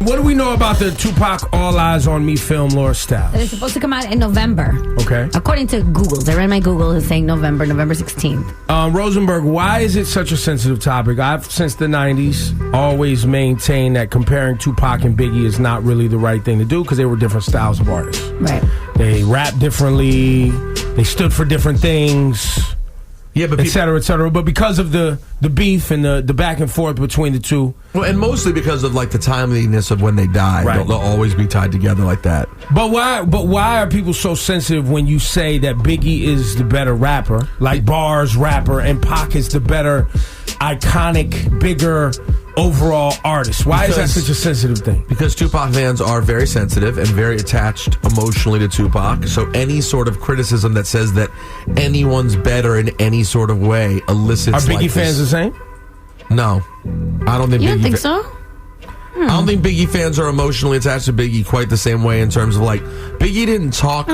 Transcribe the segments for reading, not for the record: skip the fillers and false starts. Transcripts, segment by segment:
What do we know about the Tupac All Eyes on Me film, Laura Styles? It's supposed to come out in November. Okay. According to Google. I read my Google is saying November 16th. Rosenberg, why is it such a sensitive topic? I've, since the 90s, always maintained that comparing Tupac and Biggie is not really the right thing to do because they were different styles of artists. Right. They rap differently. They stood for different things. Yeah, but et cetera. But because of the beef and the back and forth between the two. Well, and mostly because of like the timeliness of when they died. Right. They'll always be tied together like that. But why are people so sensitive when you say that Biggie is the better rapper, like bars rapper, and Pac is the better, iconic, bigger overall artist? Why is that such a sensitive thing? Because Tupac fans are very sensitive and very attached emotionally to Tupac. So any sort of criticism that says that anyone's better in any sort of way elicits. Are Biggie fans the same? No, I don't think. You don't Biggie think so? I don't think Biggie fans are emotionally attached to Biggie quite the same way in terms of like Biggie didn't talk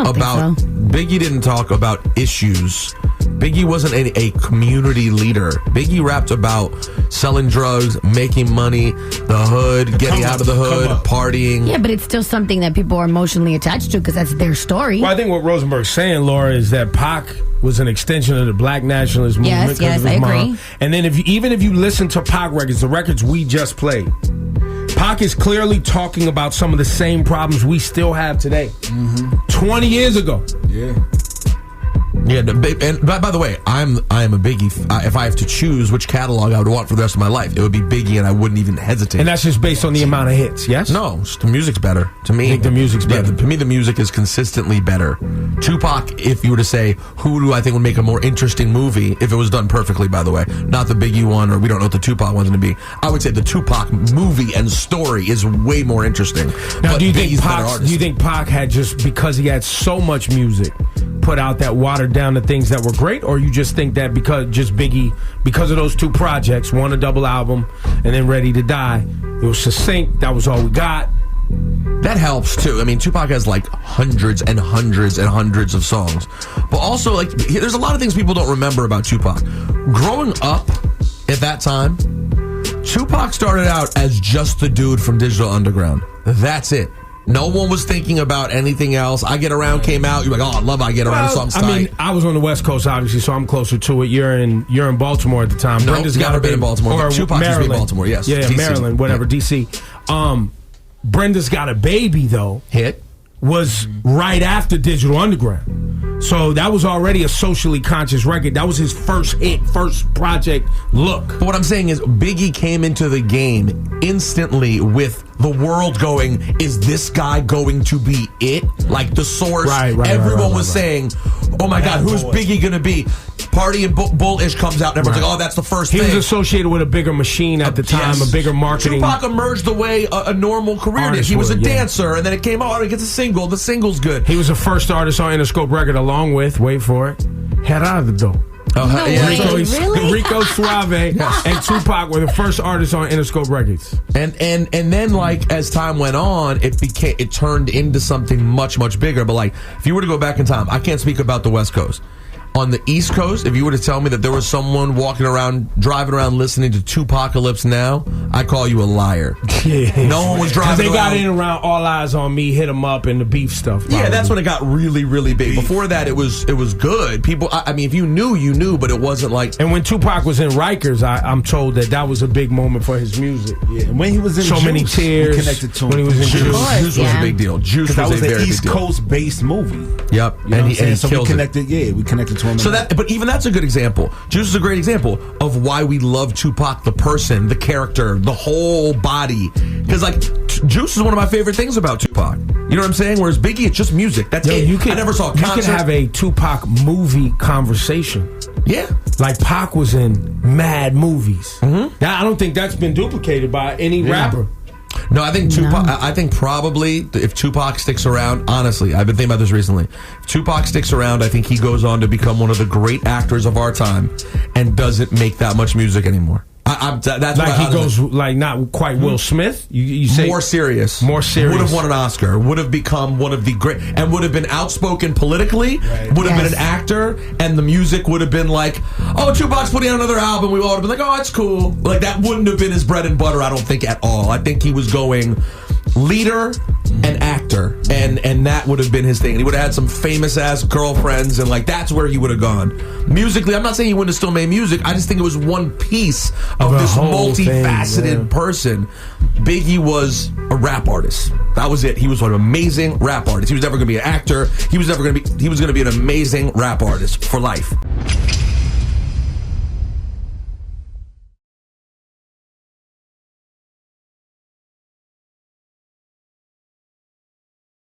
about issues. Biggie wasn't a community leader. Biggie rapped about selling drugs, making money, the hood, getting out of the hood, partying. Yeah, but it's still something that people are emotionally attached to because that's their story. Well, I think what Rosenberg's saying, Laura, is that Pac was an extension of the black nationalist movement. Yes, I agree. And then even if you listen to Pac records, the records we just played, Pac is clearly talking about some of the same problems we still have today. 20 years ago. Yeah. Yeah, and by the way, I am a Biggie. If I have to choose which catalog I would want for the rest of my life, it would be Biggie, and I wouldn't even hesitate. And that's just based on the amount of hits, yes? No, the music's better. To me, I think the music's better. Yeah, to me, the music is consistently better. Tupac, if you were to say, who do I think would make a more interesting movie, if it was done perfectly, by the way, not the Biggie one, or we don't know what the Tupac one's going to be, I would say the Tupac movie and story is way more interesting. Now, but do you think Pac had, just because he had so much music, put out that watered down the things that were great, or you just think that because of those two projects, one a double album and then Ready to Die, it was succinct, that was all we got? That helps too. I mean, Tupac has like hundreds and hundreds and hundreds of songs, but also like there's a lot of things people don't remember about Tupac. Growing up at that time, Tupac started out as just the dude from Digital Underground. That's it. No one was thinking about anything else. I Get Around came out. You're like, oh, I love I Get Around. So I'm I mean, I was on the West Coast, obviously, so I'm closer to it. You're in Baltimore at the time. No, Brenda's never been in Baltimore. Or Tupac used to be in Baltimore, yes. Yeah, DC. Maryland, whatever, DC. Brenda's Got a Baby, though, was right after Digital Underground. So that was already a socially conscious record. That was his first hit, first project look. But what I'm saying is Biggie came into the game instantly with the world going, is this guy going to be it? Like the source. Everyone was saying, oh my God, who's Biggie going to be? Party and Bullish comes out and everyone's like, oh, that's the first thing. He was associated with a bigger machine at the time, a bigger marketing. Tupac emerged the way a normal career did. He was a dancer, and then it came out, he gets a single. The single's good. He was the first artist on Interscope record along with, wait for it, Gerardo. Rico Suave and Tupac were the first artists on Interscope Records. And then like as time went on, it turned into something much, much bigger. But like if you were to go back in time, I can't speak about the West Coast. On the East Coast, if you were to tell me that there was someone walking around, driving around listening to Tupacalypse now, I call you a liar. Yeah. No one was driving around. They got in around All Eyes on Me, Hit 'Em Up, and the beef stuff. Probably. Yeah, that's when it got really, really big. Before that, it was good. People, I mean, if you knew, you knew, but it wasn't like. And when Tupac was in Rikers, I'm told that was a big moment for his music. Yeah, and when he was in So Juice, Many Tears, we connected to him. when he was in Juice. Juice was a big deal. Juice was a very big deal. That was an East Coast based movie. Yep, you know and he so killed we connected. it. Yeah, we connected to him. So that, but even that's a good example. Juice is a great example of why we love Tupac, the person, the character, the whole body. Because like Juice is one of my favorite things about Tupac. You know what I'm saying? Whereas Biggie, it's just music. That's it. I never saw a concert. You can have a Tupac movie conversation. Yeah. Like Pac was in mad movies. Mm-hmm. I don't think that's been duplicated by any rapper. No, I think Tupac. I think probably if Tupac sticks around, honestly, I've been thinking about this recently. If Tupac sticks around, I think he goes on to become one of the great actors of our time and doesn't make that much music anymore. That's Like what he goes like not quite Will Smith. You say more serious. Would have won an Oscar. Would have become one of the great, and would have been outspoken politically. Would have been an actor, and the music would have been like, oh, Tupac's putting out another album. We all would have been like, oh, that's cool. Like that wouldn't have been his bread and butter. I don't think at all. I think he was going leader and actor, and that would have been his thing. And he would have had some famous ass girlfriends, and like that's where he would have gone musically. I'm not saying he wouldn't have still made music. I just think it was one piece of this multifaceted person. Biggie was a rap artist. That was it. He was an amazing rap artist. He was never going to be an actor. He was going to be an amazing rap artist for life.